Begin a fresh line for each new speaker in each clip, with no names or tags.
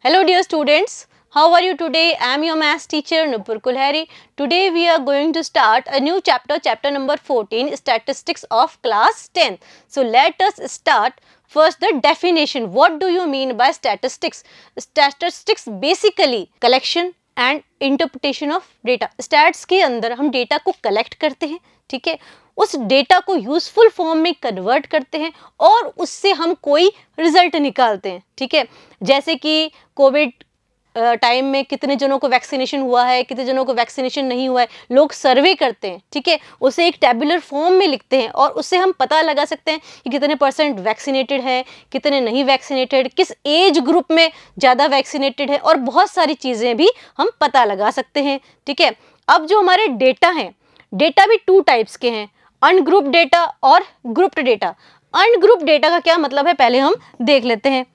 Hello dear students, how are you today? I am your maths teacher Nupur Kulhari. Today we are going to start a new chapter, chapter number 14, statistics of class 10. So let us start. First the definition. What do you mean by statistics? Statistics basically collection and interpretation of data. Stats के अंदर हम data को collect करते हैं, ठीक है, उस data को यूजफुल फॉर्म में कन्वर्ट करते हैं और उससे हम कोई रिजल्ट निकालते हैं, ठीक है. जैसे कि कोविड टाइम में कितने जनों को वैक्सीनेशन हुआ है, कितने जनों को वैक्सीनेशन नहीं हुआ है, लोग सर्वे करते हैं, ठीक है, उसे एक टेबुलर फॉर्म में लिखते हैं और उससे हम पता लगा सकते हैं कि कितने परसेंट वैक्सीनेटेड है, कितने नहीं वैक्सीनेटेड, किस एज ग्रुप में ज़्यादा वैक्सीनेटेड है और बहुत सारी चीज़ें भी हम पता लगा सकते हैं, ठीक है. अब जो हमारे डेटा हैं, डेटा भी टू टाइप्स के हैं, अनग्रुप डेटा और ग्रुप्ड डेटा. अनग्रुप डेटा का क्या मतलब है पहले हम देख लेते हैं.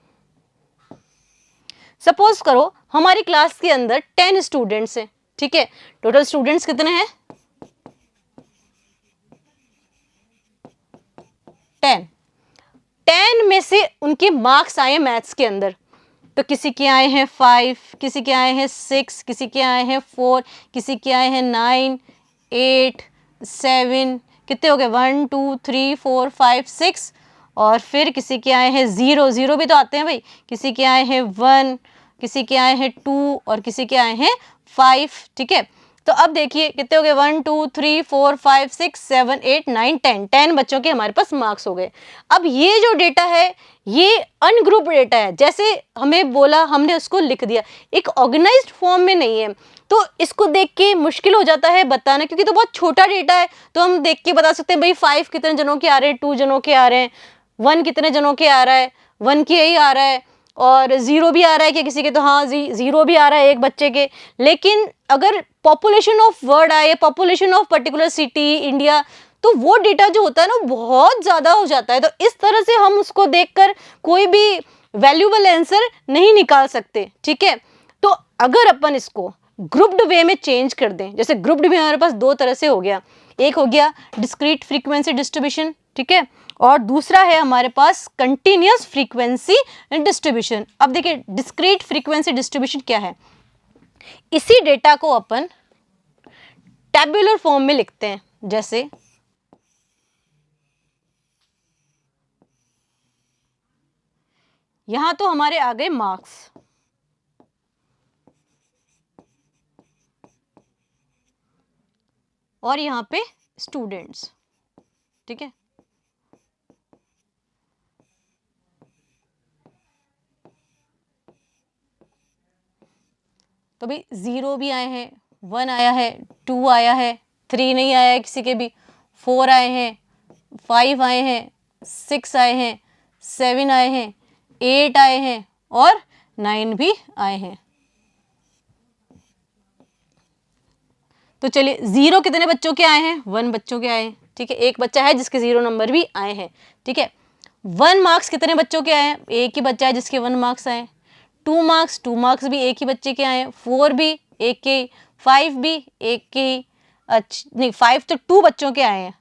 सपोज करो हमारी क्लास के अंदर 10 स्टूडेंट्स हैं, ठीक है. टोटल स्टूडेंट्स कितने हैं? 10. 10 में से उनके मार्क्स आए मैथ्स के अंदर, तो किसी के आए हैं 5, किसी के आए हैं 6, किसी के आए हैं 4, किसी के आए हैं 9, 8, 7, कितने हो गए 1 2 3 4 5 6, और फिर किसी के आए हैं 0, 0 भी तो आते हैं भाई, किसी के आए हैं 1, किसी के आए हैं 2 और किसी के आए हैं 5, ठीक है. तो अब देखिए कितने हो गए 1 2 3 4 5 6 7 8 9 10. 10 बच्चों के हमारे पास मार्क्स हो गए. अब ये जो डेटा है ये अनग्रुप डेटा है, जैसे हमें बोला हमने उसको लिख दिया, एक ऑर्गेनाइज्ड फॉर्म में नहीं है, तो इसको देख के मुश्किल हो जाता है बताना, क्योंकि तो बहुत छोटा डेटा है. तो हम देख के बता सकते हैं भाई 5 कितने जनों के आ रहे हैं, 2 जनों के आ रहे हैं, 1 कितने जनों के आ रहा है, 1 के ही आ रहा है, और 0 भी आ रहा है कि किसी के, तो हाँ 0 भी आ रहा है एक बच्चे के. लेकिन अगर पॉपुलेशन ऑफ वर्ल्ड आए, population of particular city India, तो वो डेटा जो होता है ना बहुत ज़्यादा हो जाता है. तो इस तरह से हम उसको देखकर कोई भी वैल्यूएबल आंसर नहीं निकाल सकते, ठीक है. तो अगर अपन इसको ग्रुप्ड वे में चेंज कर दें, जैसे ग्रुप्ड में हमारे पास दो तरह से हो गया, एक हो गया डिस्क्रीट फ्रीक्वेंसी डिस्ट्रीब्यूशन, ठीक है, और दूसरा है हमारे पास कंटिन्यूअस फ्रीक्वेंसी डिस्ट्रीब्यूशन. अब देखिए डिस्क्रीट फ्रीक्वेंसी डिस्ट्रीब्यूशन क्या है. इसी डेटा को अपन टेबुलर फॉर्म में लिखते हैं, जैसे यहां तो हमारे आ गए मार्क्स, और यहां पे स्टूडेंट्स, ठीक है. तो भाई 0 भी आए हैं, 1 आया है, 2 आया है, 3 नहीं आया है किसी के भी, 4 आए हैं, 5 आए हैं, 6 आए हैं, 7 आए हैं, 8 आए हैं और 9 भी आए हैं. तो चलिए 0 कितने बच्चों के आए हैं? 1 बच्चों के आए हैं, ठीक है. एक बच्चा है जिसके 0 नंबर भी आए हैं, ठीक है. 1 मार्क्स कितने बच्चों के आए हैं? एक ही बच्चा है जिसके 1 मार्क्स आए. 2 मार्क्स भी एक ही बच्चे के आए हैं, 4 भी एक के, 5 भी एक के ही, अच्छा नहीं 5 तो 2 बच्चों के आए हैं,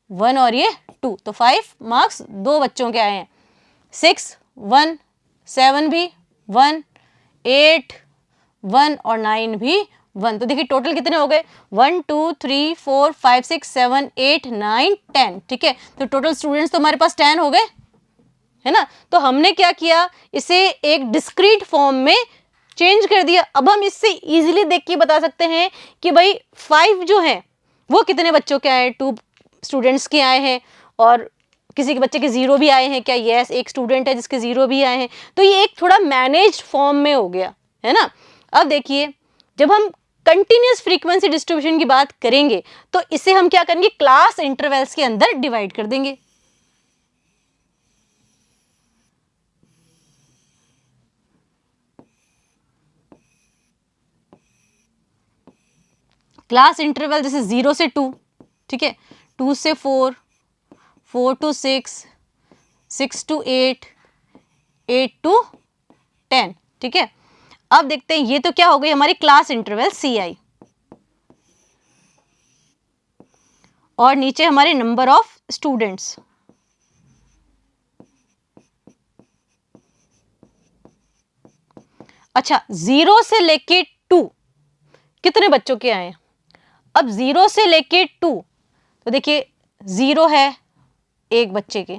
1 और ये 2, तो 5 मार्क्स 2 बच्चों के आए हैं. 6 1, 7 भी 1, 8 1 और 9 भी 1. तो देखिए टोटल कितने हो गए 1 2 3 4 5 6 7 8 9 10, ठीक है. तो टोटल स्टूडेंट्स तो हमारे पास 10 हो गए, है ना. तो हमने क्या किया, इसे एक डिस्क्रीट फॉर्म में चेंज कर दिया. अब हम इससे इजीली देख के बता सकते हैं कि भाई 5 जो है वो कितने बच्चों के आए हैं, 2 स्टूडेंट्स के आए हैं, और किसी के बच्चे के 0 भी आए हैं क्या? यस, एक स्टूडेंट है जिसके 0 भी आए हैं. तो ये एक थोड़ा मैनेज्ड फॉर्म में हो गया, है ना. अब देखिए जब हम कंटिन्यूअस फ्रीक्वेंसी डिस्ट्रीब्यूशन की बात करेंगे तो इसे हम क्या करेंगे, क्लास इंटरवल्स के अंदर डिवाइड कर देंगे. क्लास इंटरवल जैसे 0 से 2, ठीक है, 2 से 4, 4 to 6, 6 to 8, 8 to 10, ठीक है. अब देखते हैं, ये तो क्या हो गई हमारी क्लास इंटरवल CI, और नीचे हमारे नंबर ऑफ स्टूडेंट्स. अच्छा, 0 से लेके 2 कितने बच्चों के आए? अब 0 से लेके 2, तो देखिए 0 है एक बच्चे के,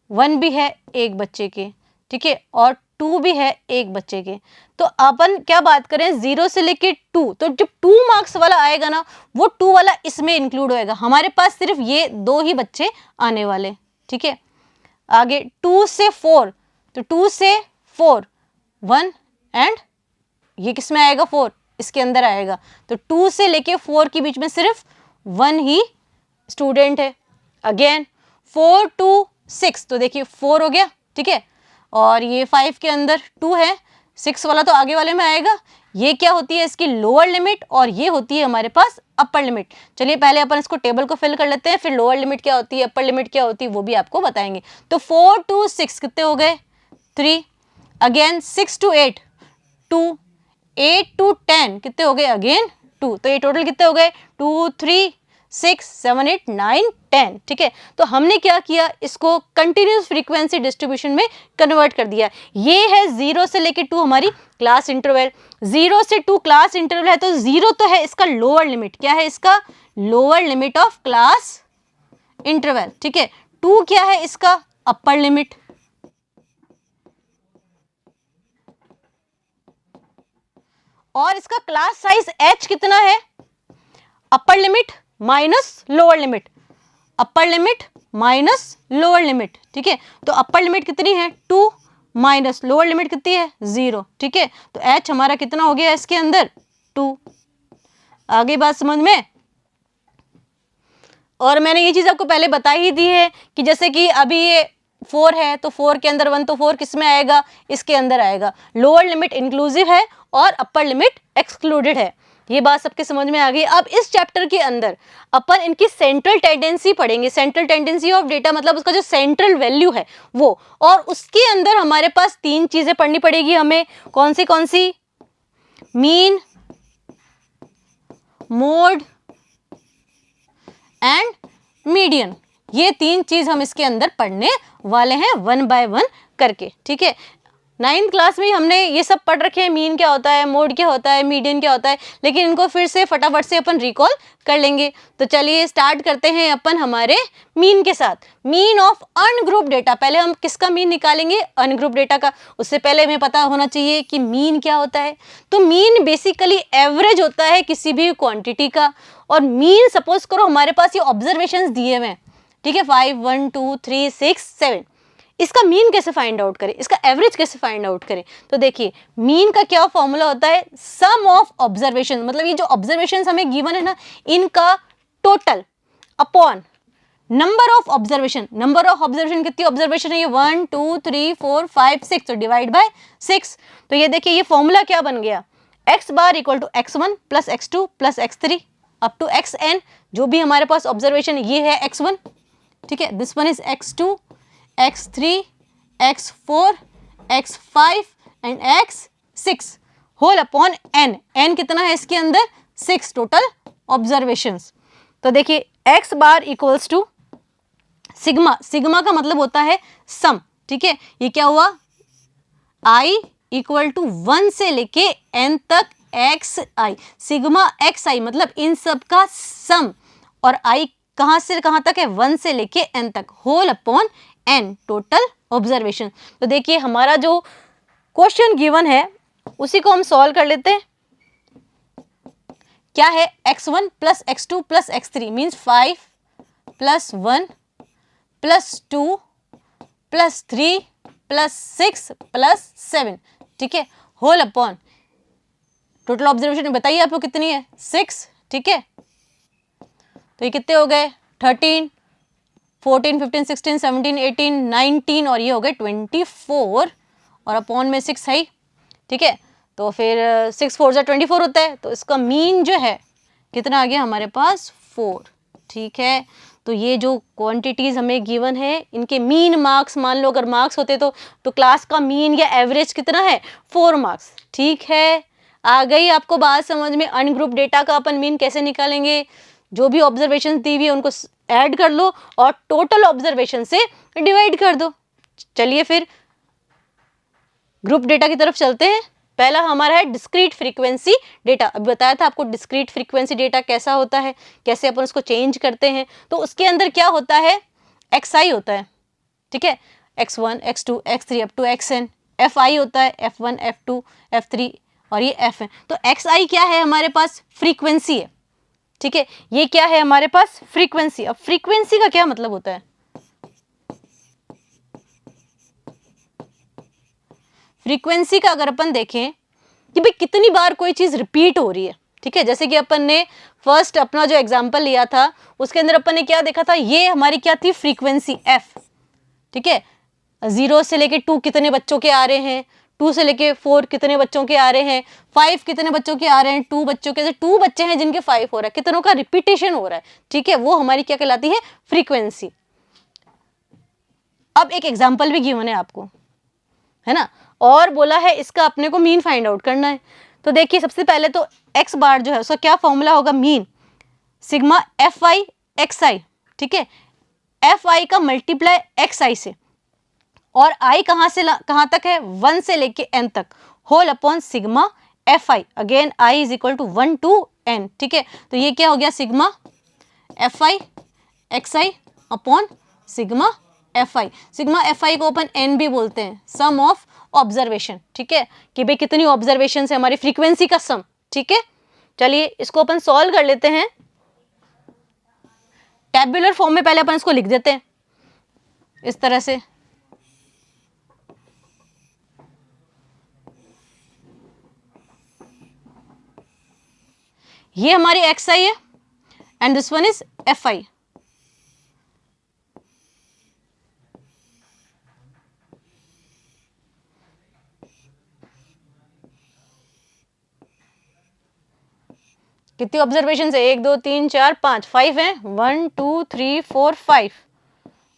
1 भी है एक बच्चे के, ठीक है, और 2 भी है एक बच्चे के। तो अपन क्या बात करें, 0 से लेके 2, तो जब 2 मार्क्स वाला आएगा ना, वो 2 वाला इसमें इंक्लूड होएगा। हमारे पास सिर्फ ये 2 ही बच्चे आने वाले, ठीक है। आगे 2 से 4, तो 2 से 4 1 एंड ये किस में आएगा, 4 इसके अंदर आएगा। तो 2 से लेके 4 के बीच में सिर्फ 1 ही स्टूडेंट है। अगेन 4 to 6, तो देखिए 4 हो गया, ठीक है, और ये 5 के अंदर 2 है, 6 वाला तो आगे वाले में आएगा। ये क्या होती है इसकी लोअर लिमिट और ये होती है हमारे पास अपर लिमिट। चलिए पहले अपन इसको टेबल को फिल कर लेते हैं, फिर लोअर लिमिट क्या होती है, अपर लिमिट क्या होती है, वो भी आपको बताएंगे। तो 4 to 6 कितने हो गए, 3। अगेन 6 to 8 2, 8 to 10 कितने हो गए, अगेन 2। तो ये टोटल कितने हो गए, 2 3 6 7 8 9 10, ठीक है। तो हमने क्या किया, इसको कंटिन्यूस फ्रीक्वेंसी डिस्ट्रीब्यूशन में कन्वर्ट कर दिया। ये है 0 से लेके 2 हमारी क्लास इंटरवल। 0 से 2 क्लास इंटरवल है, तो 0 तो है इसका लोअर लिमिट, क्या है इसका lower limit of class interval, ठीक है। 2 क्या है इसका अपर लिमिट, और इसका क्लास साइज h कितना है, upper limit minus lower limit, upper limit minus lower limit, ठीक है। तो अपर लिमिट कितनी है 2 माइनस लोअर लिमिट कितनी है 0, ठीक है। तो h हमारा कितना हो गया इसके अंदर 2। आगे बात समझ में। और मैंने ये चीज आपको पहले बता ही दी है कि जैसे कि अभी ये 4 है, तो 4 के अंदर 1, तो 4 किस में आएगा, इसके अंदर आएगा। लोअर लिमिट इंक्लूसिव है और अपर लिमिट एक्सक्लूडेड है। ये बात सबके समझ में आ गई। अब इस चैप्टर के अंदर अपन इनकी सेंट्रल टेंडेंसी पढ़ेंगे। सेंट्रल टेंडेंसी ऑफ डेटा मतलब उसका जो सेंट्रल वैल्यू है वो, और उसके अंदर हमारे पास 3 चीजें पढ़नी पड़ेगी हमें। कौन सी, मीन, मोड एंड मीडियन। ये 3 चीज हम इसके अंदर पढ़ने वाले हैं 1 by 1 करके, ठीक है। 9th क्लास में हमने ये सब पढ़ रखे हैं, मीन क्या होता है, मोड क्या होता है, मीडियन क्या होता है, लेकिन इनको फिर से फटाफट से अपन रिकॉल कर लेंगे। तो चलिए स्टार्ट करते हैं अपन हमारे मीन के साथ। Mean of ungroup data. पहले हम किसका मीन निकालेंगे, अनग्रुप डेटा का। उससे पहले हमें पता होना चाहिए कि मीन क्या होता है। तो मीन बेसिकली एवरेज होता है किसी भी क्वांटिटी का। और मीन सपोज करो हमारे पास ये ऑब्जर्वेशंस दिए हुए हैं, ठीक है, 5 1 2 3 6 7। इसका मीन कैसे फाइंड आउट करें, इसका एवरेज कैसे फाइंड आउट करें। तो देखिए मीन का क्या फॉर्मूला होता है, सम ऑफ ऑब्जर्वेशन, मतलब ये जो ऑब्जर्वेशंस हमें गिवन है ना, इनका total upon number of observation. Number of observation कितनी ऑब्जर्वेशन है, ये 1 2 3 4 5 6, तो डिवाइड बाय 6। तो ये देखिए ये फॉर्मूला क्या बन गया, x bar equal to x1 plus x2 plus x3 up to xn। जो भी हमारे पास ऑब्जर्वेशन ये है x1, ठीक है, this one is x2 x3 x4 x5 and x6 whole upon n। n कितना है इसके अंदर 6 टोटल ऑब्जर्वेशंस। तो देखिए x bar equals to sigma. Sigma का मतलब होता है सम, ठीक है। ये क्या हुआ, i इक्वल टू 1 से लेके n तक xi, सिग्मा xi मतलब इन सब का सम। और i कहां से कहां तक है, 1 से लेके n तक, whole upon n total observation. तो देखिए हमारा जो क्वेश्चन गिवन है उसी को हम सॉल्व कर लेते हैं। क्या है, x1 plus x2 plus x3 means 5 plus 1 plus 2 plus 3 plus 6 plus 7, ठीक है, होल अपॉन टोटल ऑब्जर्वेशन बताइए आपको कितनी है, 6, ठीक है। तो ये कितने हो गए, 13 14 15 16 17 18 19 और ये हो गए 24 और अपॉन में 6 है, ठीक है। तो फिर 6 4 जा 24 होता है। तो इसका मीन जो है कितना आ गया हमारे पास 4, ठीक है। तो ये जो क्वांटिटीज हमें गिवन है इनके मीन मार्क्स मान लो अगर मार्क्स होते तो क्लास का मीन या एवरेज कितना है 4 मार्क्स, ठीक है। आ गई आपको बात समझ में। अनग्रुप डेटा का अपन मीन कैसे निकालेंगे, जो भी ऑब्जर्वेशन दी हुई है उनको ऐड कर लो और टोटल ऑब्जर्वेशन से डिवाइड कर दो। चलिए फिर ग्रुप डेटा की तरफ चलते हैं। पहला हमारा है डिस्क्रीट फ्रीक्वेंसी डेटा। अभी बताया था आपको डिस्क्रीट फ्रीक्वेंसी डेटा कैसा होता है, कैसे अपन उसको चेंज करते हैं। तो उसके अंदर क्या होता है, xi होता है, ठीक है, x1 x2 x3 up to xn, fi होता है f1 f2 f3 और ये fn। तो xi क्या है हमारे पास, फ्रीक्वेंसी है, ठीक है, ये क्या है हमारे पास, फ्रीक्वेंसी। अब फ्रीक्वेंसी का क्या मतलब होता है, फ्रीक्वेंसी का अगर अपन देखें कि भाई कितनी बार कोई चीज रिपीट हो रही है, ठीक है। जैसे कि अपन ने फर्स्ट अपना जो एग्जांपल लिया था उसके अंदर अपन ने क्या देखा था, ये हमारी क्या थी, फ्रीक्वेंसी f, ठीक है। 0 से लेके 2 कितने बच्चों के आ रहे हैं, 2 से लेके 4 कितने बच्चों के आ रहे हैं, 5 कितने बच्चों के आ रहे हैं, 2 बच्चों के, 2 बच्चे हैं जिनके 5 हो रहा है, कितनों का रिपीटेशन हो रहा है, ठीक है, वो हमारी क्या कहलाती है, फ्रीक्वेंसी। अब एक एग्जाम्पल भी गिवन है आपको, है ना, और बोला है इसका अपने को मीन फाइंड आउट करना है। तो देखिए सबसे पहले तो x बार जो है उसका क्या फॉर्मूला होगा, मीन सिग्मा fi xi, ठीक है, fi का मल्टीप्लाई xi से, और i कहां से कहां तक है, 1 से लेके n तक, whole upon sigma fi, again i is equal to 1 to n, ठीक है। तो ये क्या हो गया, sigma fi xi upon sigma fi। Sigma fi को अपन n भी बोलते हैं, सम ऑफ ऑब्जर्वेशन, ठीक है, कि भाई कितनी ऑब्जर्वेशन है हमारी फ्रीक्वेंसी का सम, ठीक है। चलिए इसको अपन सॉल्व कर लेते हैं, टैबुलर फॉर्म में पहले अपन इसको लिख देते हैं इस तरह से, ये हमारी xi है and this one is fi। कितनी ऑब्जर्वेशन है, 1 2 3 4 5, 5 है, 1 2 3 4 5,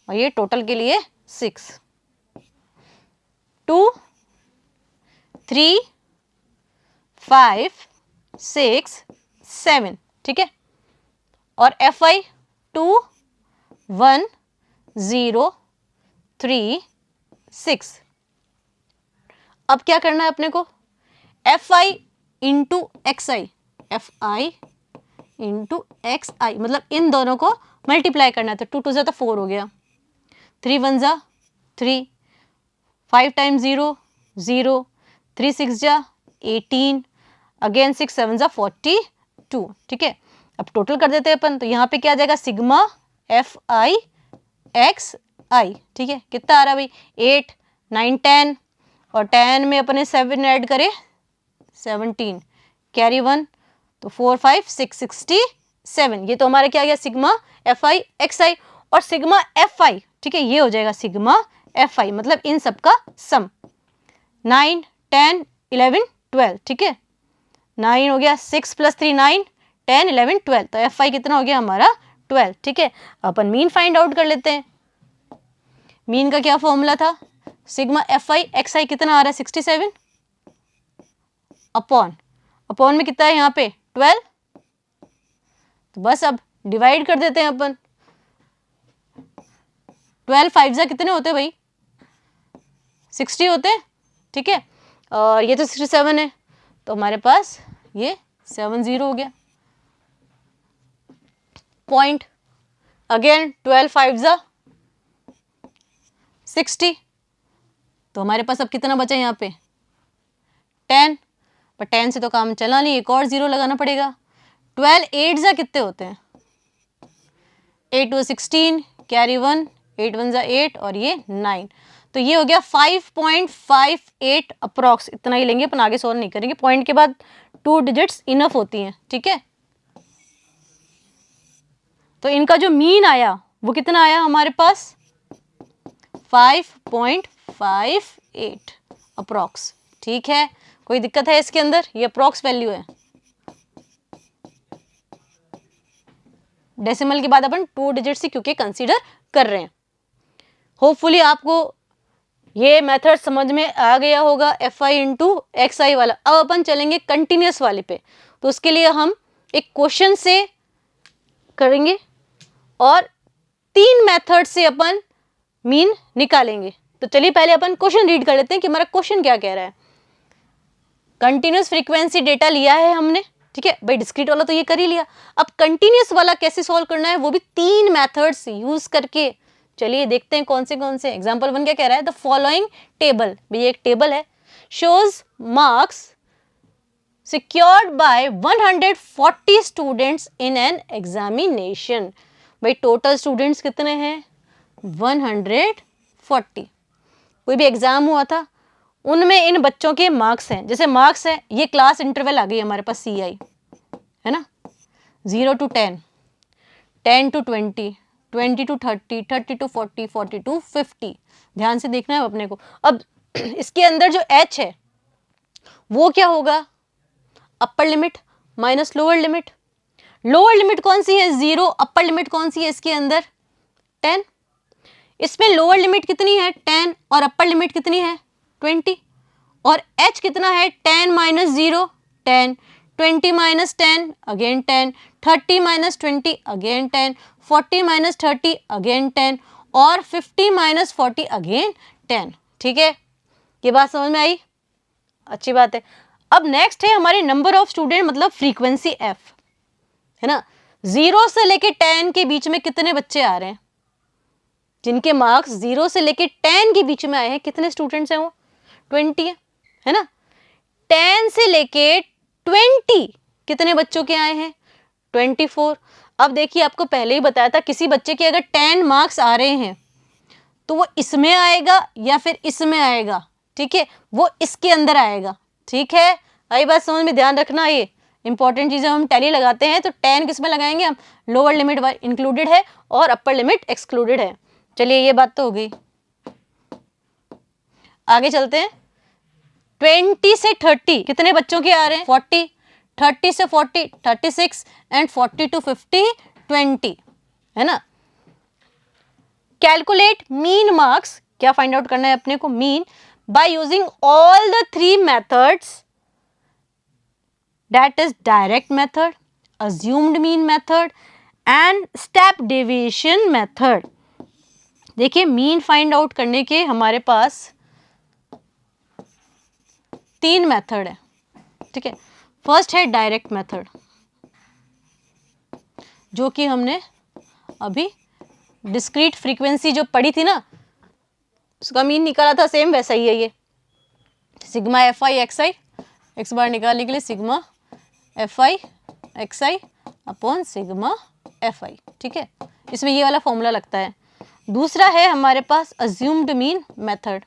और ये टोटल के लिए 6, 2 3 5 6 7, ठीक है, और fi 2 1 0 3 6। अब क्या करना है अपने को, fi into xi, fi into xi, मतलब इन दोनों को मल्टीप्लाई करना है। तो 2 2 जा तो 4 हो गया, 3 1 जा 3, 5 टाइम्स 0 0, 3 6 जा 18, अगेन 6 7 जा 42, ठीक है। अब टोटल कर देते हैं अपन, तो यहाँ पे क्या आ जाएगा, सिग्मा fi xi, ठीक है, कितना आ रहा है भाई, 8 9 10, और 10 में अपने 7 ऐड करे 17, कैरी 1, तो 4 5 6 67, ये तो हमारा क्या आ गया, सिग्मा fi xi, और सिग्मा fi, ठीक है, ये हो जाएगा सिग्मा fi, मतलब इन सब का सम, 9 10 11 12, ठीक है, 9 हो गया, 6 + 3 9 10 11 12, तो fi कितना हो गया हमारा 12, ठीक है। अपन मीन फाइंड आउट कर लेते हैं, मीन का क्या फॉर्मूला था, सिग्मा fi xi कितना आ रहा है, 67, अपॉन में कितना है यहाँ पे 12, तो बस अब डिवाइड कर देते हैं अपन, 12 5 जा कितने होते हैं भाई, 60 होते हैं, ठीक है, और ये तो 67 है, तो हमारे पास ये 70 हो गया पॉइंट। अगेन 12 5 जा 60, तो हमारे पास अब कितना बचा यहाँ पे 10, पर 10 से तो काम चला नहीं, एक और 0 लगाना पड़ेगा। 12 8 जा कितने होते हैं, 8 2 16, कैरी 1, 8 1 जा 8, और ये 9, तो ये हो गया 5.58 अप्रॉक्स, इतना ही लेंगे अपन, आगे सॉल्व नहीं करेंगे, पॉइंट के बाद 2 डिजिट्स इनफ होती हैं, ठीक है। तो इनका जो मीन आया वो कितना आया हमारे पास, 5.58 अप्रॉक्स, ठीक है। कोई दिक्कत है इसके अंदर, ये अप्रॉक्स वैल्यू है, डेसिमल के बाद अपन 2 डिजिट से क्योंकि कंसीडर कर रहे हैं। होपफुली आपको ये मेथड समझ में आ गया होगा, fi इंटू xi वाला। अब अपन चलेंगे कंटिन्यूस वाले पे, तो उसके लिए हम एक क्वेश्चन से करेंगे और 3 मेथड से अपन मीन निकालेंगे। तो चलिए पहले अपन क्वेश्चन रीड कर लेते हैं कि हमारा क्वेश्चन क्या कह रहा है। कंटिन्यूस फ्रीक्वेंसी डेटा लिया है हमने, ठीक है भाई, डिस्क्रीट वाला तो ये कर ही लिया। अब कंटिन्यूस वाला कैसे सॉल्व करना है, वो भी 3 मेथड्स यूज करके। चलिए देखते हैं कौन से। एग्जाम्पल 1 क्या कह रहा है, द फॉलोइंग टेबल, भाई एक टेबल है, shows marks secured by 140 students in an examination। भाई टोटल स्टूडेंट्स कितने हैं, 140। कोई भी एग्जाम हुआ था, उनमें इन बच्चों के मार्क्स हैं, जैसे मार्क्स है, ये क्लास इंटरवल आ गई हमारे पास CI है ना, 0 to 10, 10 to 20, 20 to 30, 30 to 40, 40 to 50। ध्यान से देखना है अपने को। अब इसके अंदर जो H है वो क्या होगा, upper limit minus lower limit. Lower limit कौन सी है, 0। अपर लिमिट कौन सी है इसके अंदर, 10। इसमें लोअर लिमिट कितनी है, 10, और अपर लिमिट कितनी है, 20। और h कितना है, 10 minus 0, 10, 20 minus 10 again 10, 30 minus 20 again 10, 40 minus 30 again 10, और 50 माइनस 40 अगेन 10। ठीक है, ये बात समझ में आई, अच्छी बात है। अब नेक्स्ट है हमारे नंबर ऑफ स्टूडेंट, मतलब फ्रीक्वेंसी f है ना। 0 से लेके 10 के बीच में कितने बच्चे आ रहे हैं, जिनके मार्क्स 0 से लेके 10 के बीच में आए हैं, कितने स्टूडेंट्स हैं वो, 20 है ना। 10 से लेके 20 कितने बच्चों के आए हैं, 24। अब देखिए आपको पहले ही बताया था, किसी बच्चे के अगर 10 मार्क्स आ रहे हैं तो वो इसमें आएगा या फिर इसमें आएगा, ठीक है, वो इसके अंदर आएगा। ठीक है, आई बात समझ में, ध्यान रखना, ये इंपॉर्टेंट चीजें। हम टैली लगाते हैं तो 10 किस में लगाएंगे हम, लोअर लिमिट इंक्लूडेड है और अपर लिमिट एक्सक्लूडेड है। चलिए ये बात तो हो गई, आगे चलते हैं। 20 से 30 कितने बच्चों के आ रहे हैं, 40, 30 से 40 36, एंड 40 to 50 20 है ना। कैलकुलेट मीन मार्क्स, क्या फाइंड आउट करना है अपने को, mean by using all the 3 methods, that is direct method, assumed mean method and step deviation method। देखिए मीन फाइंड आउट करने के हमारे पास 3 मेथड है, ठीक है। फर्स्ट है डायरेक्ट मेथड, जो कि हमने अभी डिस्क्रीट फ्रीक्वेंसी जो पढ़ी थी ना, उसका मीन निकाला था, सेम वैसा ही है ये, sigma F I X I, X bar निकालने के लिए sigma F I X I upon sigma F I, ठीक है, इसमें ये वाला फॉर्मूला लगता है। दूसरा है हमारे पास assumed mean method,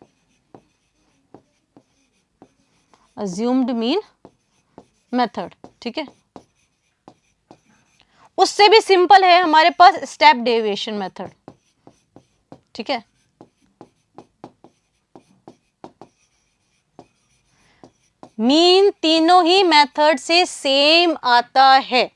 assumed mean method, ठीक है। उससे भी सिंपल है हमारे पास स्टेप डेविएशन मेथड, ठीक है। मीन तीनों ही मेथड से सेम आता है,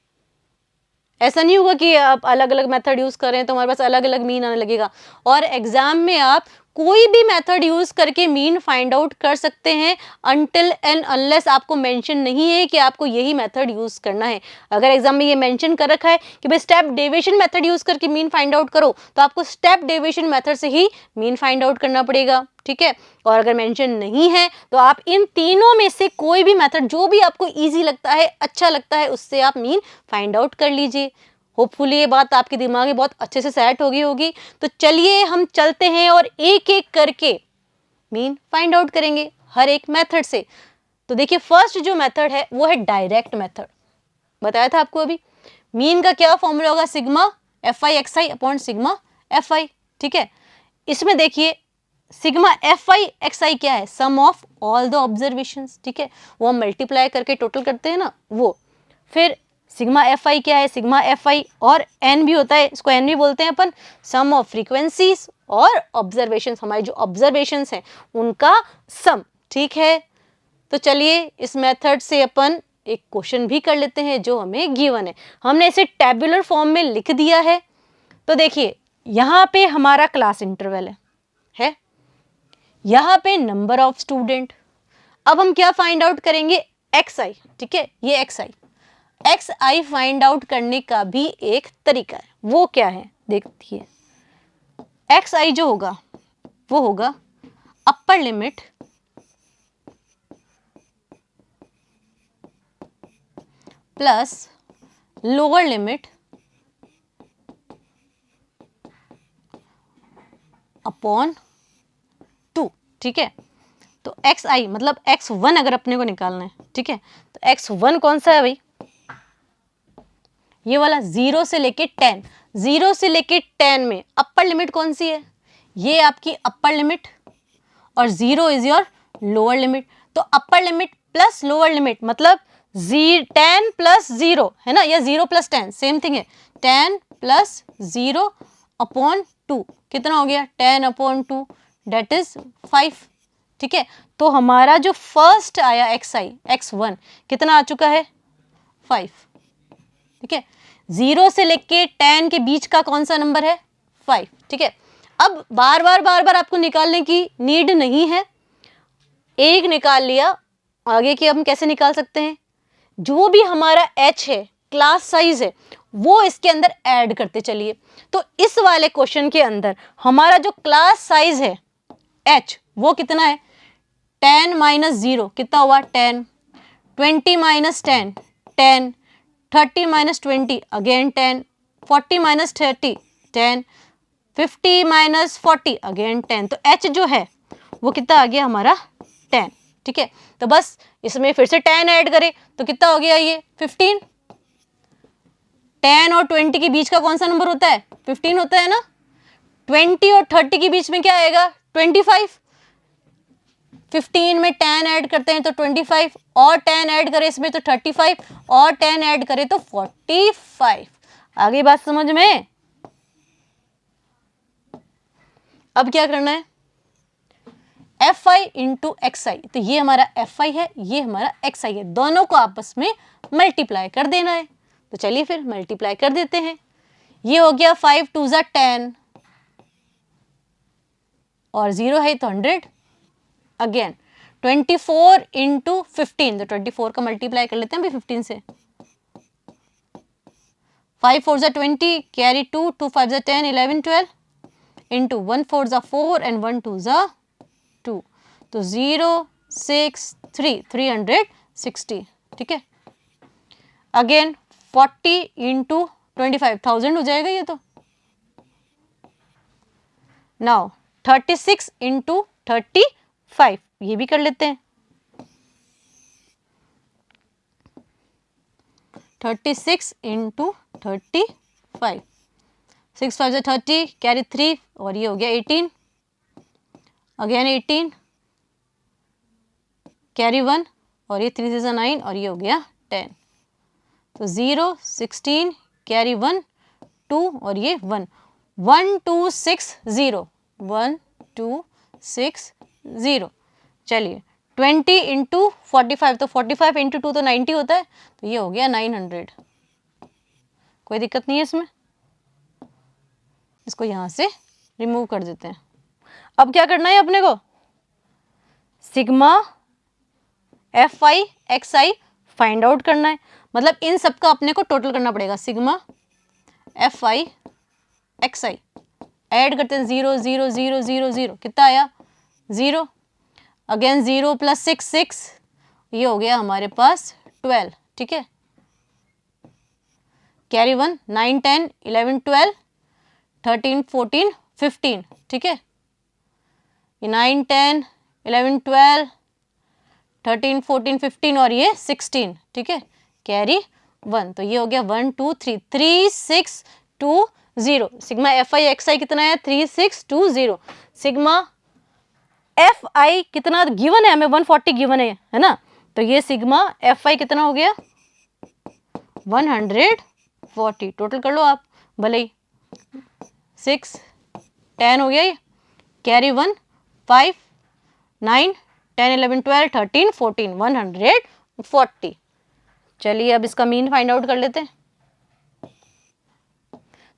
ऐसा नहीं होगा कि आप अलग अलग मेथड यूज कर रहे हैं तो हमारे पास अलग अलग मीन आने लगेगा। और एग्जाम में आप कोई भी मेथड यूज करके मीन फाइंड आउट कर सकते हैं, अनटिल एंड अनलेस आपको मेंशन नहीं है कि आपको यही मेथड यूज करना है। अगर एग्जाम में ये मेंशन कर रखा है कि भाई स्टेप डेविएशन मेथड यूज करके मीन फाइंड आउट करो, तो आपको स्टेप डेविएशन मेथड से ही मीन फाइंड आउट करना पड़ेगा, ठीक है। और अगर मेंशन नहीं है तो आप इन तीनों में से कोई भी मेथड जो भी आपको इजी लगता है, अच्छा लगता है, उससे आप मीन फाइंड आउट कर लीजिए। होपफुली ये बात आपके दिमाग में बहुत अच्छे से सेट होगी। तो चलिए हम चलते हैं और एक एक करके मीन फाइंड आउट करेंगे हर एक मेथड से। तो देखिए फर्स्ट जो मेथड है वो है डायरेक्ट मेथड, बताया था आपको अभी। मीन का क्या फॉर्मूला होगा, sigma F I X I upon sigma F I, ठीक है। इसमें देखिए सिग्मा एफ आई एक्स आई क्या है, सम ऑफ ऑल द ऑब्जर्वेशंस, ठीक है, वो हम मल्टीप्लाई करके टोटल करते हैं ना वो। फिर सिग्मा एफ आई क्या है, सिग्मा एफ आई और एन भी होता है, इसको एन भी बोलते हैं अपन, सम ऑफ फ्रीक्वेंसीज और ऑब्जर्वेशंस, हमारी जो ऑब्जर्वेशंस हैं उनका सम, ठीक है। तो चलिए इस मेथड से अपन एक क्वेश्चन भी कर लेते हैं जो हमें गिवन है, हमने इसे टेबुलर फॉर्म में लिख दिया है। तो देखिए यहाँ पे हमारा क्लास इंटरवल है, यहाँ पे नंबर ऑफ स्टूडेंट। अब हम क्या फाइंड आउट करेंगे, एक्स आई, ठीक है, ये एक्स आई फाइंड आउट करने का भी एक तरीका है, वो क्या है देखिए। एक्स आई जो होगा वो होगा अपर limit plus lower limit upon 2, ठीक है। तो xi मतलब x1 अगर अपने को निकालना है, ठीक है, तो x1 कौन सा है भाई, ये वाला 0 से लेके 10, 0 से लेके 10 में अपर लिमिट कौन सी है, ये आपकी अपर लिमिट, और 0 इज योर लोअर लिमिट। तो upper limit plus lower limit मतलब 10 प्लस 0 है ना, या 0 प्लस 10 सेम थिंग है, 10 प्लस 0 अपॉन 2 कितना हो गया, 10 अपॉन 2 डेट इज 5, ठीक है। तो हमारा जो फर्स्ट आया x1 कितना आ चुका है, 5, ठीक है। 0 से लेके 10 के बीच का कौन सा नंबर है, 5, ठीक है। अब बार बार आपको निकालने की नीड नहीं है, एक निकाल लिया, आगे की हम कैसे निकाल सकते हैं, जो भी हमारा h है, क्लास साइज है, वो इसके अंदर ऐड करते चलिए। तो इस वाले क्वेश्चन के अंदर हमारा जो क्लास साइज है h वो कितना है, 10 माइनस 0 कितना हुआ, 10, 20 minus 10 10, 30 minus 20 again 10, 40 minus 30 10, 50 minus 40 again 10। तो h जो है वो कितना आ गया हमारा, 10, ठीक है। तो बस इसमें फिर से 10 ऐड करें तो कितना हो गया, ये 15। 10 और 20 के बीच का कौन सा नंबर होता है, 15 होता है ना। 20 और 30 के बीच में क्या आएगा, 25। 15 में 10 ऐड करते हैं तो 25, और 10 ऐड करें इसमें तो 35, और 10 ऐड करें तो 45। आगे बात समझ में। अब क्या करना है, fi इंटू xi, तो ये हमारा fi है, ये हमारा xi है, दोनों को आपस में मल्टीप्लाई कर देना है। तो चलिए फिर मल्टीप्लाई कर देते हैं। ये हो गया 5 2 ज़ा 10 और 0 है तो 100, अगेन 24 इंटू 15, तो 24 का मल्टीप्लाई कर लेते हैं अभी 15 से। 5 4 ज़ा 20, कैरी 2, 2 5 ज़ा 10, 11 12 इंटू 1 4 ज़ा 4 एंड 1 2 ज़ा 2, तो 0 6 3 360, ठीक है। अगेन 40 इंटू 25 1000 हो जाएगा ये तो। नाउ 36 इंटू 35 ये भी कर लेते हैं। 36 इंटू 35, 6 5 ज़ा 30, कैरी 3 और ये हो गया 18, अगेन 18, कैरी 1 और ये 3 6 9 और ये हो गया 10। तो 0 16 कैरी 1 2 और ये 1 1 2 6 0 1 2 6 0। चलिए 20 इंटू 45, तो 45 इंटू 2 तो 90 होता है, तो ये हो गया 900। कोई दिक्कत नहीं है इसमें, इसको यहाँ से रिमूव कर देते हैं। अब क्या करना है अपने को, sigma fi xi find out करना है, मतलब इन सब का अपने को टोटल करना पड़ेगा। सिग्मा fi xi ऐड करते हैं, 0 0 0 0 0 कितना आया, 0, अगेन 0 प्लस 6 6, ये हो गया हमारे पास 12, ठीक है। कैरी 1 9 10 11 12 13 14 15, ठीक है। ये 9 10 11 12 13 14 15 और ये 16, ठीक है। कैरी 1, तो ये हो गया 1 2 3 3 6 2 0। सिग्मा fi xi कितना है, 3 6 2 0। सिग्मा fi कितना गिवन है हमें, 140 गिवन है ना, तो ये सिग्मा fi कितना हो गया, 140। टोटल कर लो आप भले ही, 6 10 हो गया ये, कैरी 1 5 9 10 11 12 13 14 140। चलिए अब इसका मीन फाइंड आउट कर लेते हैं।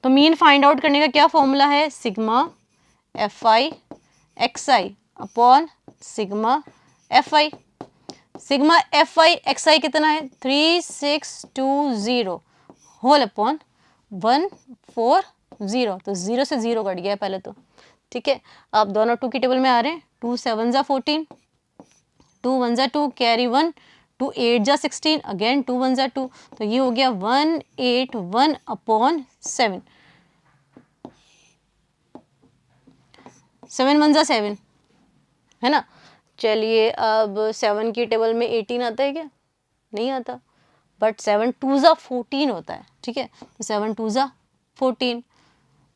तो मीन फाइंड आउट करने का क्या फॉर्मूला है, sigma fi xi upon sigma fi। Sigma fi xi कितना है, 3620 होल अपॉन 140, तो 0 से 0 कट गया पहले तो, ठीक है। अब दोनों 2 की टेबल में आ रहे हैं, 2 7 ज़ा 14, 2 1 ज़ा 2, कैरी 1 2 8 जा 16, अगेन 2 1 जा 2, तो ये हो गया 181/7, 7 1 जा 7, है ना। चलिए अब 7 की टेबल में 18 आता है क्या? नहीं आता, बट 7 2 जा 14 होता है, ठीक है। तो 7 2 जा 14,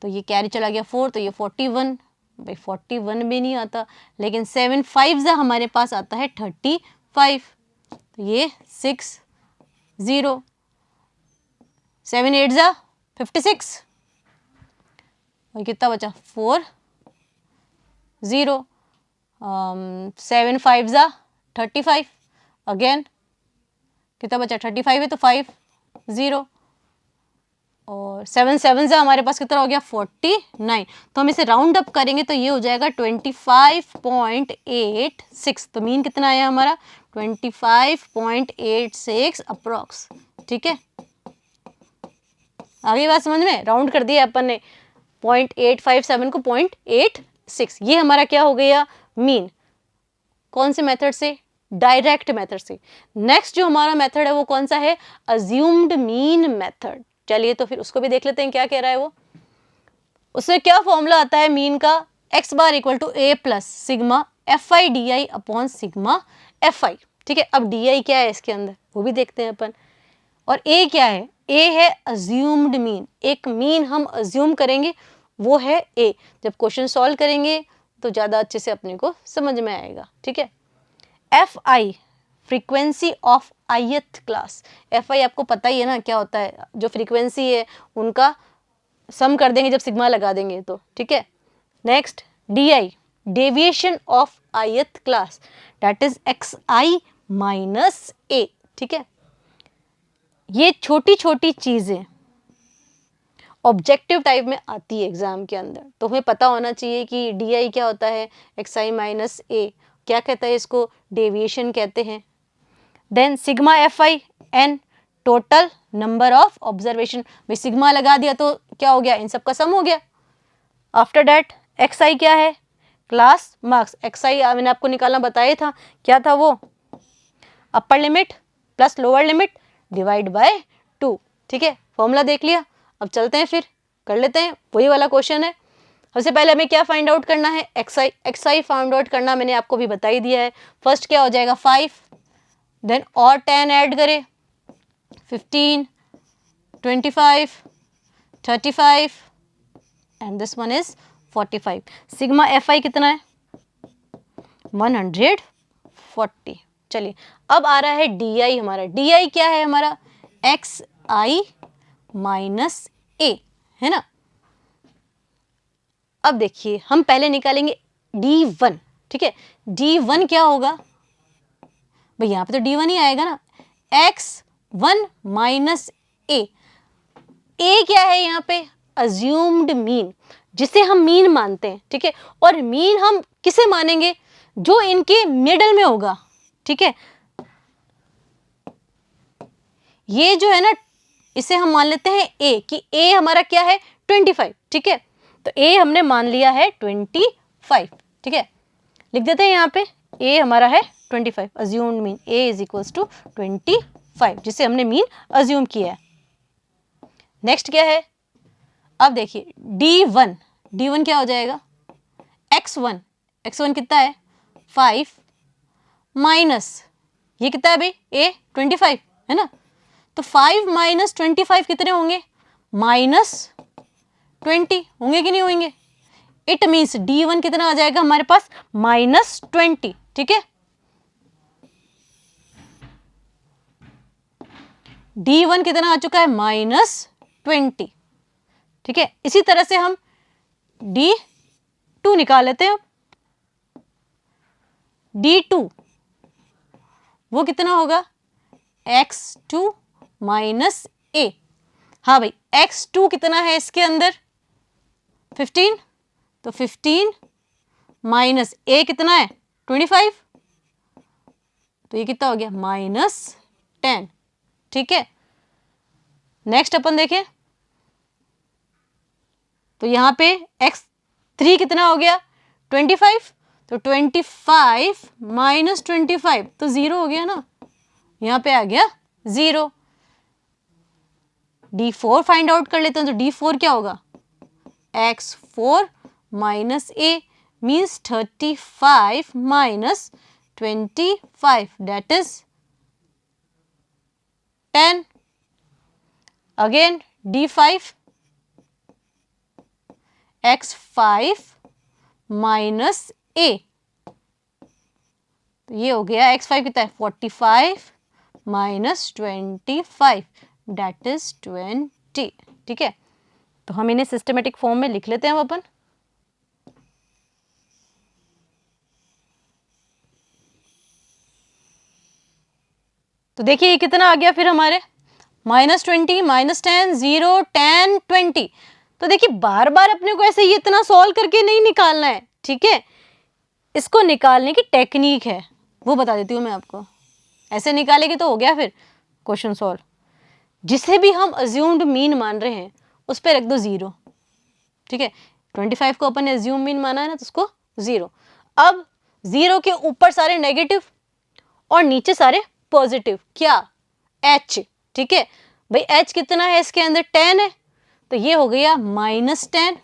तो ये कैरी चला गया 4, तो ये 41, भाई 41 भी नहीं आता, लेकिन 7 5 जा हमारे पास आता है 35, तो ये 6 0, 7 8 जा 56, और कितना बचा 4 0, 7 5 जा 35, अगेन कितना बचा 35 है तो 5 0, और 7 7 जा हमारे पास कितना हो गया 49, तो हम इसे राउंड अप करेंगे तो ये हो जाएगा 25.86, तो मीन कितना आया हमारा 25.86 अप्रॉक्स, ठीक है। आगे बात समझ में, राउंड कर दिया अपन ने 0.857 को 0.86, ये हमारा क्या हो गया मीन। कौन से मेथड से? डायरेक्ट मेथड से। नेक्स्ट जो हमारा मेथड है वो कौन सा है? Assumed mean method. चलिए तो फिर उसको भी देख लेते हैं क्या कह रहा है वो। उसमें क्या फॉर्मूला आता है मीन का? x bar equal to a plus sigma fi di upon sigma fi, ठीक है। अब di क्या है इसके अंदर वो भी देखते हैं अपन, और a क्या है? a है अज्यूम्ड मीन, एक मीन हम अज्यूम करेंगे वो है a। जब क्वेश्चन सॉल्व करेंगे तो ज़्यादा अच्छे से अपने को समझ में आएगा, ठीक है। fi frequency of ith class, fi आपको पता ही है ना क्या होता है, जो फ्रीक्वेंसी है उनका सम कर देंगे जब सिग्मा लगा देंगे तो, ठीक है। Next di deviation of ith class, that is xi minus a, ठीक है। ये छोटी छोटी चीजें ऑब्जेक्टिव टाइप में आती है एग्जाम के अंदर, तो हमें पता होना चाहिए कि di क्या होता है, xi माइनस a, क्या कहता है इसको? डेविएशन कहते हैं। Then sigma fi n total number of observation, भाई सिग्मा लगा दिया तो क्या हो गया, इन सब का सम हो गया। आफ्टर दैट xi क्या है? Class marks. xi मैंने आपको निकालना बताया था, क्या था वो? अपर limit plus lower limit divide by 2, ठीक है। फॉर्मूला देख लिया, अब चलते हैं फिर कर लेते हैं, वही वाला क्वेश्चन है। सबसे पहले हमें क्या फाइंड आउट करना है? xi फाइंड आउट करना मैंने आपको भी बता ही दिया है। फर्स्ट क्या हो जाएगा 5, देन और 10 ऐड करें 15, 25, 35 and this one is 45। Sigma fi कितना है? 140। चलिए अब आ रहा है di हमारा। di क्या है हमारा? xi माइनस a, है ना। अब देखिए हम पहले निकालेंगे d1, ठीक है। d1 क्या होगा भाई? यहां पे तो d1 ही आएगा ना। x1 माइनस a, a क्या है यहाँ पे? अज्यूम्ड मीन, जिसे हम मीन मानते हैं, ठीक है। और मीन हम किसे मानेंगे? जो इनके मिडल में होगा, ठीक है। ये जो है ना, इसे हम मान लेते हैं a, कि a हमारा क्या है 25, ठीक है। तो a हमने मान लिया है 25, ठीक है। लिख देते हैं यहाँ पे a हमारा है 25, assumed mean a is equals to 25, जिसे हमने मीन अज्यूम किया है। नेक्स्ट क्या है? अब देखिए d1 क्या हो जाएगा? x1 कितना है? 5 माइनस ये कितना है भाई? a 25, है ना। तो 5 माइनस 25 कितने होंगे? -20 होंगे कि नहीं होंगे? इट मीन्स d1 कितना आ जाएगा हमारे पास? -20, ठीक है। d1 कितना आ चुका है? -20, ठीक है। इसी तरह से हम d2 निकाल लेते हैं। d2 वो कितना होगा? x2 minus a। हाँ भाई x2 कितना है इसके अंदर? 15, तो 15 माइनस a कितना है? 25, तो ये कितना हो गया? -10, ठीक है। नेक्स्ट अपन देखें तो यहां पे x3 कितना हो गया? 25, तो 25 माइनस 25 तो 0 हो गया ना। यहाँ पे आ गया 0। D4 फाइंड आउट कर लेते हैं, तो D4 क्या होगा, x4 minus a means 35 minus 25 that is 10। Again D5 x5 minus a, तो ये हो गया x5 कितना है 45 माइनस 25 दैट इज 20। ठीक है, तो हम इन्हें सिस्टमेटिक फॉर्म में लिख लेते हैं अपन। तो देखिए ये कितना आ गया फिर हमारे -20 -10 0 10 20। तो देखिए बार बार अपने को ऐसे ही इतना सॉल्व करके नहीं निकालना है, ठीक है, इसको निकालने की टेक्निक है वो बता देती हूँ मैं आपको। ऐसे निकालेगी तो हो गया फिर क्वेश्चन सॉल्व। जिसे भी हम अज्यूम्ड मीन मान रहे हैं उस पर रख दो 0, ठीक है। 25 को अपन ने अज्यूम मीन माना है ना, तो उसको 0। अब 0 के ऊपर सारे नेगेटिव और नीचे सारे पॉजिटिव, क्या h, ठीक है भाई। h कितना है इसके अंदर 10 है, तो ये हो गया -10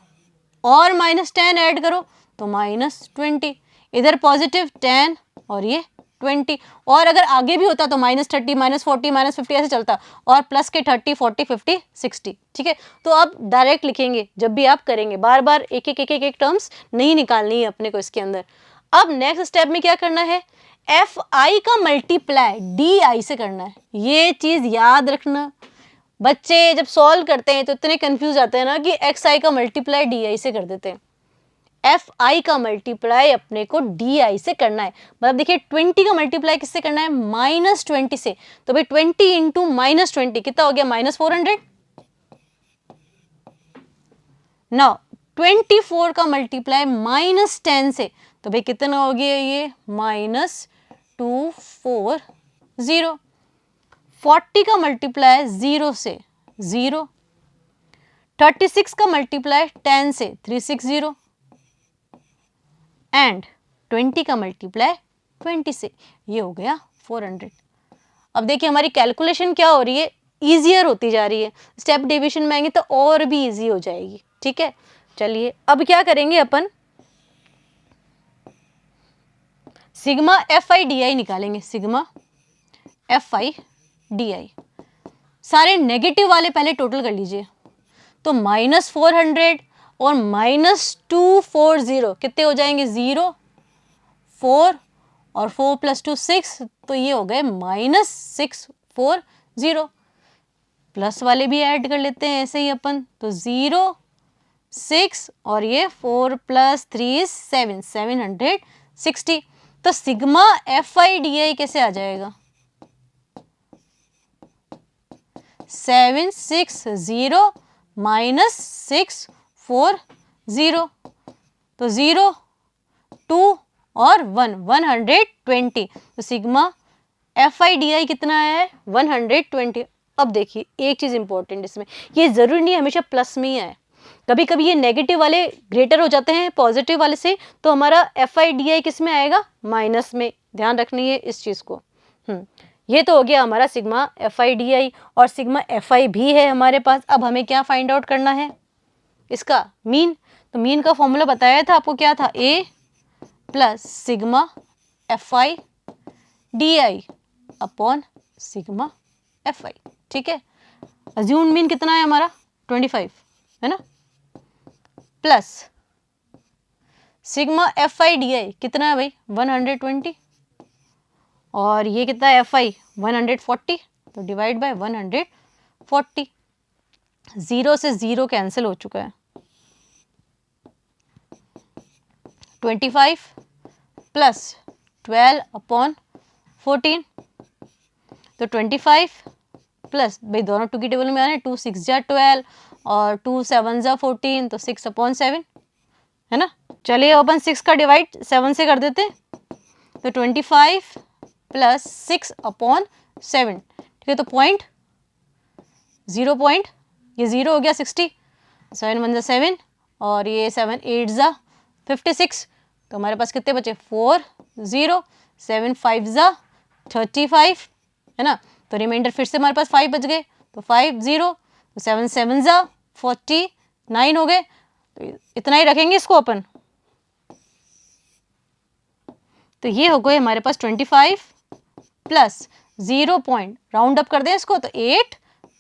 और -10 ऐड करो तो -20। इधर पॉजिटिव 10 और ये 20, और अगर आगे भी होता तो -30 -40 -50 ऐसे चलता, और प्लस के 30 40 50 60, ठीक है। तो अब डायरेक्ट लिखेंगे जब भी आप करेंगे, बार बार एक एक टर्म्स नहीं निकालनी है अपने को इसके अंदर। अब नेक्स्ट स्टेप में क्या करना है, एफ आई का मल्टीप्लाई डी आई से करना है। ये चीज याद रखना, बच्चे जब सॉल्व करते हैं तो इतने कंफ्यूज आते हैं ना कि एक्स आई का मल्टीप्लाई डी आई से कर देते हैं। एफ आई का मल्टीप्लाई अपने को डी आई से करना है। मतलब देखिए 20 का मल्टीप्लाई किससे करना है, -20 से। तो भाई 20 इंटू -20 कितना हो गया, -400। नाउ 24 का मल्टीप्लाई -10 से, तो भाई कितना हो गया ये -240। 40 का मल्टीप्लाई 0 से 0। 36 का मल्टीप्लाई 10 से 360 एंड 20 का मल्टीप्लाई 20 से, ये हो गया 400। अब देखिए हमारी कैलकुलेशन क्या हो रही है, ईजियर होती जा रही है। स्टेप डिवीजन में आएंगे तो और भी इजी हो जाएगी, ठीक है। चलिए अब क्या करेंगे अपन, sigma F I D I निकालेंगे। Sigma F I D I, सारे नेगेटिव वाले पहले टोटल कर लीजिए। तो -400 और -240 कितने हो जाएंगे, 0 4 और 4 + 2 6, तो ये हो गए -640। प्लस वाले भी ऐड कर लेते हैं ऐसे ही अपन, तो 0 6 और ये 4 + 3 7 760। तो सिग्मा एफ आई डी आई कैसे आ जाएगा, 760 -640। तो 0 2 और 1 120। तो सिग्मा एफ आई डी आई कितना है 120। अब देखिए एक चीज इंपॉर्टेंट इसमें, ये जरूरी नहीं हमेशा प्लस में ही आए, कभी कभी ये नेगेटिव वाले ग्रेटर हो जाते हैं पॉजिटिव वाले से, तो हमारा एफ आई डी आई किस में आएगा, माइनस में। ध्यान रखनी है इस चीज को। ये तो हो गया हमारा सिग्मा एफ आई डी आई, और सिग्मा एफ आई भी है हमारे पास। अब हमें क्या फाइंड आउट करना है, इसका मीन। तो मीन का फॉर्मूला बताया था आपको, क्या था, A plus sigma F I D I upon sigma F I, ठीक है। अज्यूम्ड मीन कितना है हमारा 25 है ना, plus sigma F I D आई कितना है भाई 120, और ये कितना है एफ आई 140, तो डिवाइड बाय 140। 0 से 0 कैंसिल हो चुका है। 25 प्लस 12 अपॉन 14, तो 25 प्लस, भाई दोनों 2 की टेबल में आने, 2 6 जा 12 और 2 7 जा 14, तो 6/7 है ना। चलिए अपन 6 का डिवाइड 7 से कर देते हैं, तो 25 प्लस 6/7, ठीक है। तो पॉइंट 0 पॉइंट, ये 0 हो गया 60, 7 1 जा 7 और ये 7 8 जा 56, तो हमारे पास कितने बचे 4 0, 7 5 जा 35, है ना। तो रिमाइंडर फिर से हमारे पास 5 बच गए, तो 5 0, तो 7 7 जा 49 हो गए। तो इतना ही रखेंगे इसको अपन। तो ये हो गए हमारे पास 25 प्लस 0 पॉइंट, राउंड अप कर दें इसको तो 8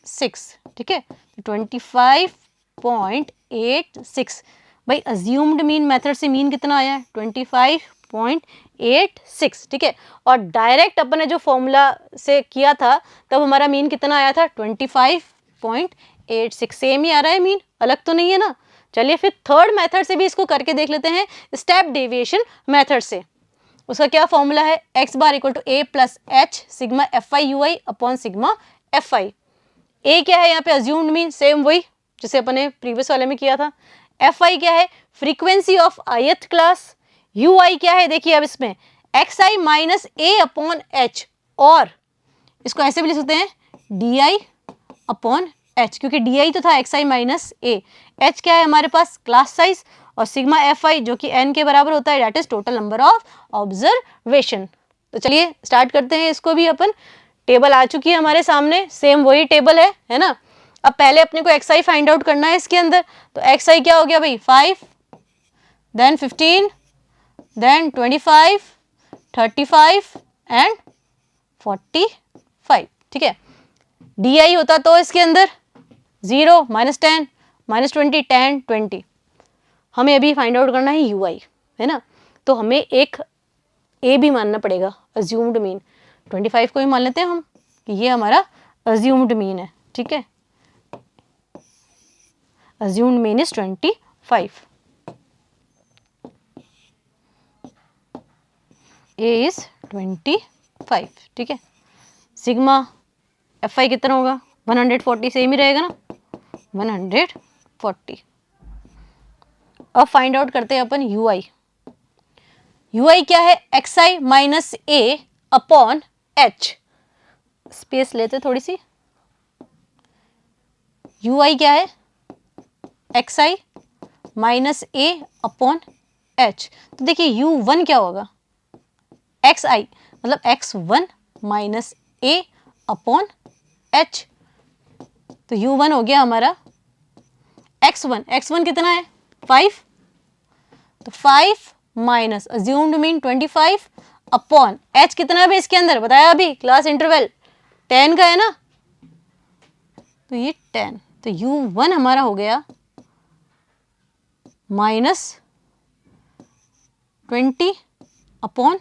6, ठीक है। तो 25.86 भाई अज्यूम्ड मीन मेथड से मीन कितना आया है 25.86, ठीक है। और डायरेक्ट अपन ने जो फॉर्मूला से किया था तब हमारा मीन कितना आया था 25.86, सेम ही आ रहा है मीन, अलग तो नहीं है ना। चलिए फिर थर्ड मेथड से भी इसको करके देख लेते हैं, स्टेप डेविएशन मेथड से। उसका क्या फॉर्मूला है, X bar equal to A plus H sigma F I U I upon sigma F I. A क्या है यहाँ पे अज्यूम्ड मीन, सेम वही जैसे अपन ने प्रीवियस वाले में किया था। एफ आई क्या है, frequency of ith class. U I क्या है, देखिए अब इसमें X I minus A upon H, और इसको ऐसे भी लिख सकते हैं डी आई अपॉन एच, क्योंकि डी आई तो था X I minus A. H क्या है हमारे पास क्लास साइज, और सिग्मा एफ आई जो कि एन के बराबर होता है, that is total number of observation. तो चलिए स्टार्ट करते हैं इसको भी अपन। टेबल आ चुकी है हमारे सामने, सेम वही टेबल है ना। अब पहले अपने को एक्स आई फाइंड आउट करना है इसके अंदर। तो एक्स आई क्या हो गया भाई 5, देन 15, देन 25, 35 एंड 45, ठीक है। डी आई होता तो इसके अंदर 0 -10 -20 10 20, हमें अभी फाइंड आउट करना है यू आई, है ना। तो हमें एक ए भी मानना पड़ेगा, अज्यूम्ड मीन 25 को ही मान लेते हैं हम कि ये हमारा अज्यूम्ड मीन है, ठीक है। Assumed mean is 25, A is 25, ठीक है। सिग्मा एफ आई कितना होगा 140, सेम ही रहेगा ना 140। अब फाइंड आउट करते हैं अपन यू आई। यू आई क्या है x I minus A upon H, space लेते थोड़ी सी। यू आई क्या है x I minus A upon H. तो देखिए यू वन क्या होगा एक्स आई मतलब एक्स वन माइनस ए अपॉन एच। तो यू वन हो गया हमारा एक्स वन कितना है 5, तो 5 minus assumed mean 25 upon H कितना है इसके अंदर बताया अभी क्लास इंटरवल 10 का है ना, तो ये 10। तो यू वन हमारा हो गया -20 अपॉन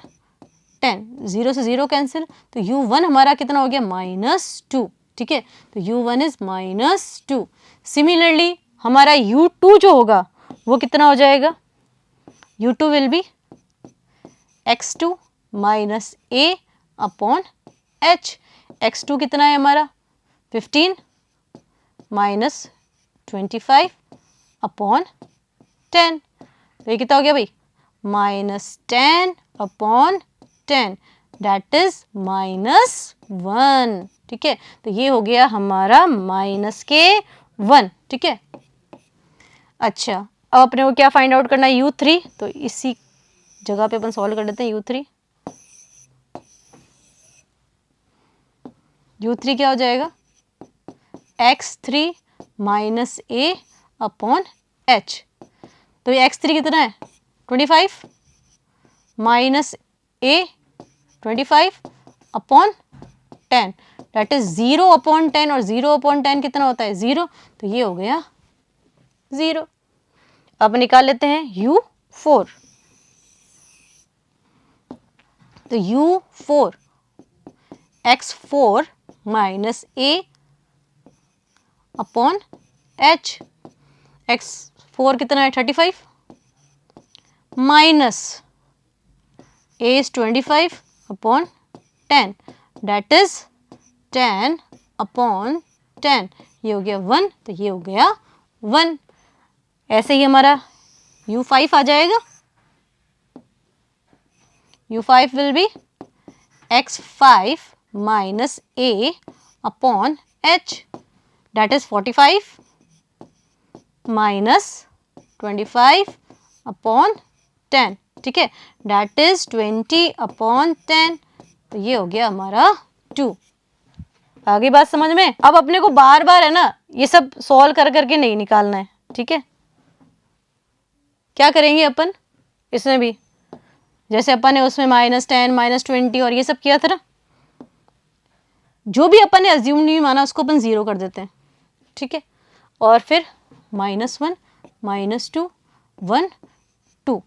10, 0 से 0 कैंसिल, तो यू वन हमारा कितना हो गया -2, ठीक है। तो यू वन इज -2। सिमिलरली हमारा यू टू जो होगा वो कितना हो जाएगा, u two will be x2 minus A upon h. x2 कितना है हमारा 15 माइनस 25 अपॉन 10, तो ये कितना हो गया भाई -10 अपॉन 10, दैट इज -1, ठीक है। तो ये हो गया हमारा -1, ठीक है। अच्छा अब अपने को क्या फाइंड आउट करना है u3, तो इसी जगह पे अपन सॉल्व कर लेते हैं u3। u3 क्या हो जाएगा x3 माइनस ए अपॉन एच। तो ये x3 कितना है 25 minus A 25 upon 10, that is 0 upon 10, और 0 अपॉन 10 कितना होता है 0, तो ये हो गया 0। अब निकाल लेते हैं u4। तो u4 x4 माइनस ए अपॉन एच। x4 कितना है 35 minus A is 25 upon 10, that is 10 upon 10, ये हो गया 1, तो ये हो गया 1। ऐसे ही हमारा u5 आ जाएगा। u5 will be x5 minus A upon H, that is 45 minus 25 upon 10, ठीक है, दैट इज 20 अपॉन 10, तो ये हो गया हमारा 2। आगे बात समझ में? अब अपने को बार बार है ना ये सब सॉल्व कर करके नहीं निकालना है, ठीक है। क्या करेंगे अपन इसमें भी, जैसे अपन ने उसमें -10 -20 और ये सब किया था ना, जो भी अपन ने अज्यूम नहीं माना उसको अपन 0 कर देते हैं, ठीक है। और फिर -1 -2 1 2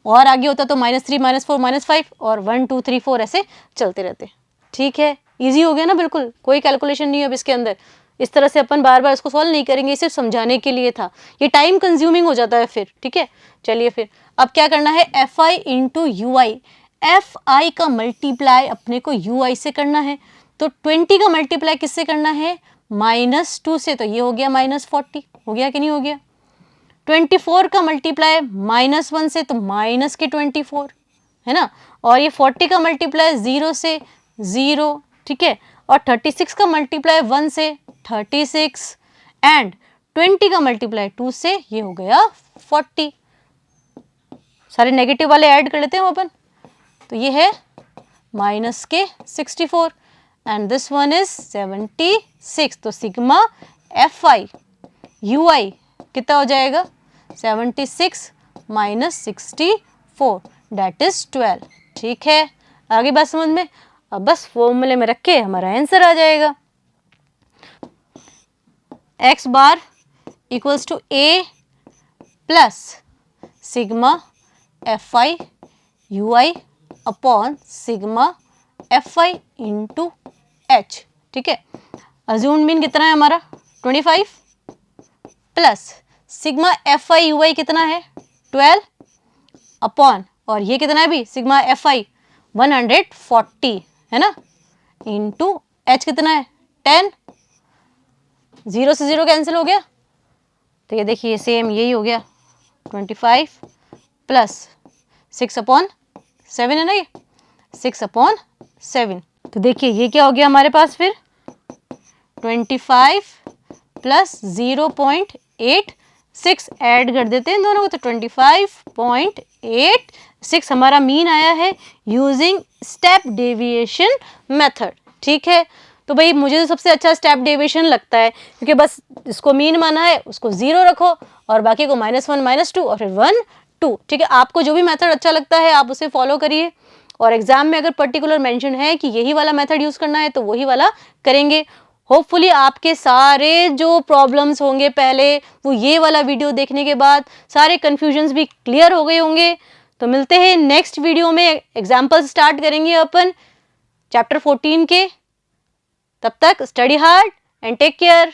और आगे होता तो -3 -4 -5 और 1 2 3 4 ऐसे चलते रहते, ठीक है। इजी हो गया ना, बिल्कुल कोई कैलकुलेशन नहीं है अब इसके अंदर। इस तरह से अपन बार बार इसको सॉल्व नहीं करेंगे, सिर्फ समझाने के लिए था, ये टाइम कंज्यूमिंग हो जाता है फिर, ठीक है। चलिए फिर अब क्या करना है, FI इंटू UI, FI का मल्टीप्लाई अपने को UI से करना है, तो 20 का मल्टीप्लाई किससे करना है, -2 से, तो ये हो गया -40, हो गया कि नहीं हो गया। 24 का मल्टीप्लाई -1 से, तो -24 है ना, और ये 40 का मल्टीप्लाई 0 से 0, ठीक है, और 36 का मल्टीप्लाई 1 से 36 एंड 20 का मल्टीप्लाई 2 से, ये हो गया 40। सारे नेगेटिव वाले ऐड कर लेते हैं अपन, तो ये है -64 एंड दिस वन इज 76, तो सिग्मा FI UI कितना हो जाएगा, 76 -64 दैट इज 12, ठीक है। आगे बात समझ में? अब बस फॉर्मूले में रख के हमारा आंसर आ जाएगा, x bar equals to A plus sigma FI UI upon sigma FI इंटू H, ठीक है। अज्यूम मीन कितना है हमारा 25 प्लस सिग्मा FI UI कितना है 12 अपॉन, और ये कितना है भी सिग्मा FI 140 है ना, इंटू H कितना है 10, 0 से 0 कैंसिल हो गया, तो ये देखिए सेम यही हो गया 25 प्लस 6/7 है ना, ये 6/7, तो देखिए ये क्या हो गया हमारे पास फिर 25 प्लस 0.86 ऐड कर देते हैं दोनों को, तो 25.86 हमारा मीन आया है यूजिंग स्टेप डेविएशन मेथड, ठीक है। तो भाई मुझे तो सबसे अच्छा स्टेप डेविएशन लगता है, क्योंकि बस इसको मीन माना है उसको 0 रखो और बाकी को -1 -2 और फिर 1 2, ठीक है। आपको जो भी मेथड अच्छा लगता है आप उसे फॉलो करिए, और एग्जाम में अगर पर्टिकुलर मेंशन है कि यही वाला मेथड यूज करना है तो वही वाला करेंगे। होपफुली आपके सारे जो प्रॉब्लम्स होंगे पहले, वो ये वाला वीडियो देखने के बाद सारे कन्फ्यूजन्स भी क्लियर हो गए होंगे। तो मिलते हैं नेक्स्ट वीडियो में, एग्जाम्पल स्टार्ट करेंगे अपन चैप्टर 14 के। तब तक study hard and take care.